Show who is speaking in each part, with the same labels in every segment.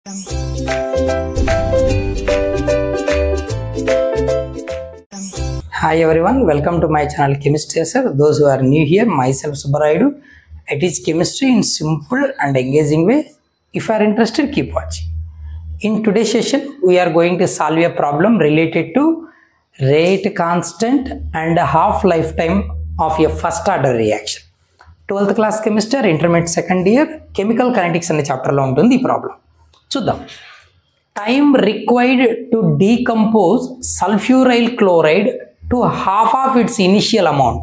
Speaker 1: Hi everyone, welcome to my channel Chemistry Sir. Those who are new here, myself Subbarayudu. I teach chemistry in simple and engaging way. If you are interested, keep watching. In today's session, we are going to solve a problem related to rate constant and half-lifetime of a first order reaction. 12th class chemistry or intermediate second year chemical kinetics అనే చాప్టర్లో ఉంటుంది ఈ problem. చూద్దాం. Time required to decompose sulfuryl chloride to half of its initial amount.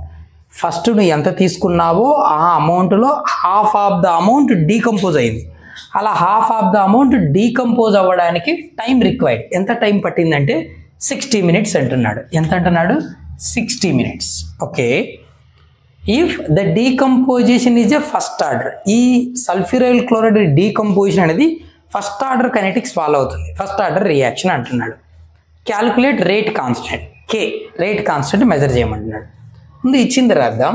Speaker 1: First నువ్వు ఎంత తీసుకున్నావో ఆ అమౌంట్లో half of the amount decompose అయింది. అలా half of the amount decompose అవ్వడానికి టైం రిక్వైర్డ్. ఎంత టైం పట్టిందంటే 60 minutes అంటున్నాడు. ఎంత అంటున్నాడు? 60 minutes. Okay. If the decomposition is a first order, ఈ సల్ఫ్యూరైల్ క్లోరైడ్ డీకంపోజిషన్ అనేది ఫస్ట్ ఆర్డర్ కైనెటిక్స్ ఫాలో అవుతుంది. ఫస్ట్ ఆర్డర్ రియాక్షన్ అంటున్నాడు. Calculate rate constant, k rate constant measure చేయమంటున్నాడు. ముందు ఇచ్చింది రాద్దాం.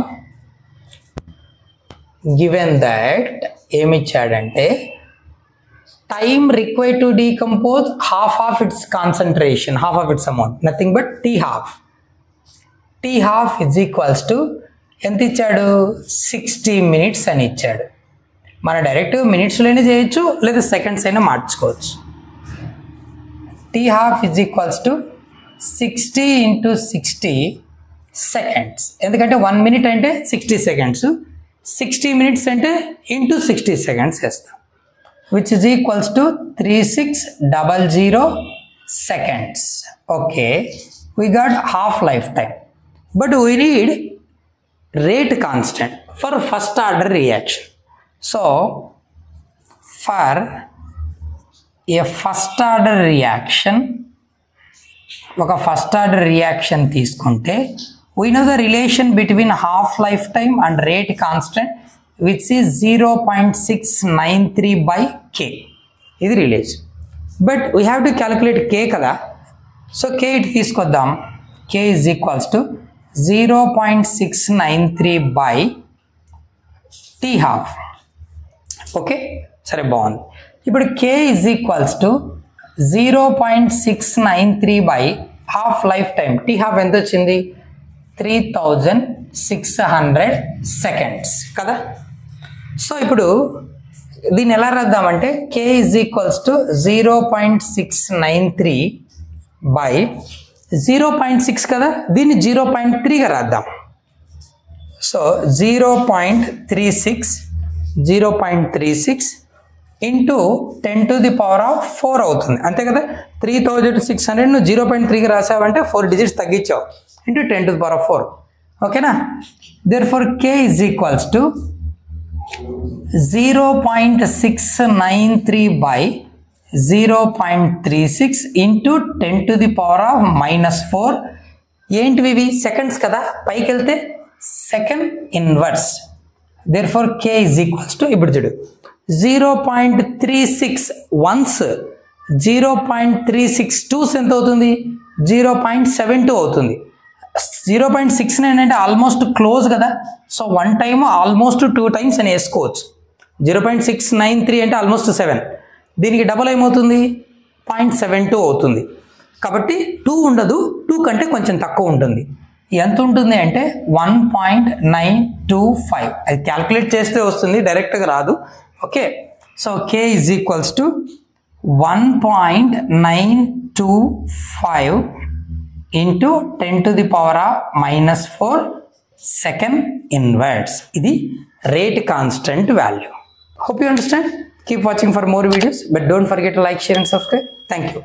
Speaker 1: Given that ఏమిచ్చాడంటే time required to decompose half of its concentration, half of its amount, nothing but T half. T half is equals to ఎంత ఇచ్చాడు? 60 minutes అని ఇచ్చాడు. మనం direct మినిట్స్లోనే చేయొచ్చు లేదా సెకండ్స్ అయినా మార్చుకోవచ్చు. T half is equals to 60 into 60 seconds. ఎందుకంటే 1 minute అంటే 60 seconds, 60 minutes అంటే ఇంటూ 60 seconds వేస్తాం, which is equals to 3600 seconds. Okay, we got half life time, but we need rate constant for first order reaction. So for a first order reaction, ఒక first order reaction తీసుకుంటే we know the relation between half lifetime and rate constant, which is 0.693 by k. ఇది రిలేషన్, but we have to calculate k కదా. So k ఇటు తీసుకొద్దాం. k is equals to 0.693 by T half. Okay, సరే బాగుంది. ఇప్పుడు k is equals to 0.693 by half life time. T half ఎంత వచ్చింది? 3600 seconds కదా. సో ఇప్పుడు దీన్ని ఎలా రాద్దామంటే k is equals to 0.693 by 0.6 కదా, దీన్ని 0.3గా రాద్దాం. So 0.36 into 10 to the power of 4 అవుతుంది, అంతే కదా. 3600 నువ్వు 0.3గా రాసావంటే 4 digits తగ్గించావు, into 10 to the power of 4. ఓకేనా. therefore k is equals to 0.693 by 0.36 into 10 to the power of -4. ఏంటివి ఇవి? సెకండ్స్ కదా, పైకి వెళ్తే second inverse. therefore k is equals to, ఇప్పుడు చూడు, 0.36 వన్స్ 0.362 ఎంత అవుతుంది? 0.72 అవుతుంది. 0.69 అంటే ఆల్మోస్ట్ క్లోజ్ కదా. సో 1 time ఆల్మోస్ట్ 2 times అని వేసుకోవచ్చు. 0.693 అంటే ఆల్మోస్ట్ 7, దీనికి డబల్ ఏమవుతుంది? 0.72 అవుతుంది. కాబట్టి 2 ఉండదు, 2 కంటే కొంచెం తక్కువ ఉంటుంది. ఎంత ఉంటుంది అంటే 1.925. అది క్యాల్కులేట్ చేస్తే వస్తుంది, డైరెక్ట్గా రాదు. Okay, so k is equals to 1.925 into 10 to the power of -4 second inverse. ఇది rate constant value. Hope you understand. Keep watching for more videos, but don't forget to like, share and subscribe. Thank you.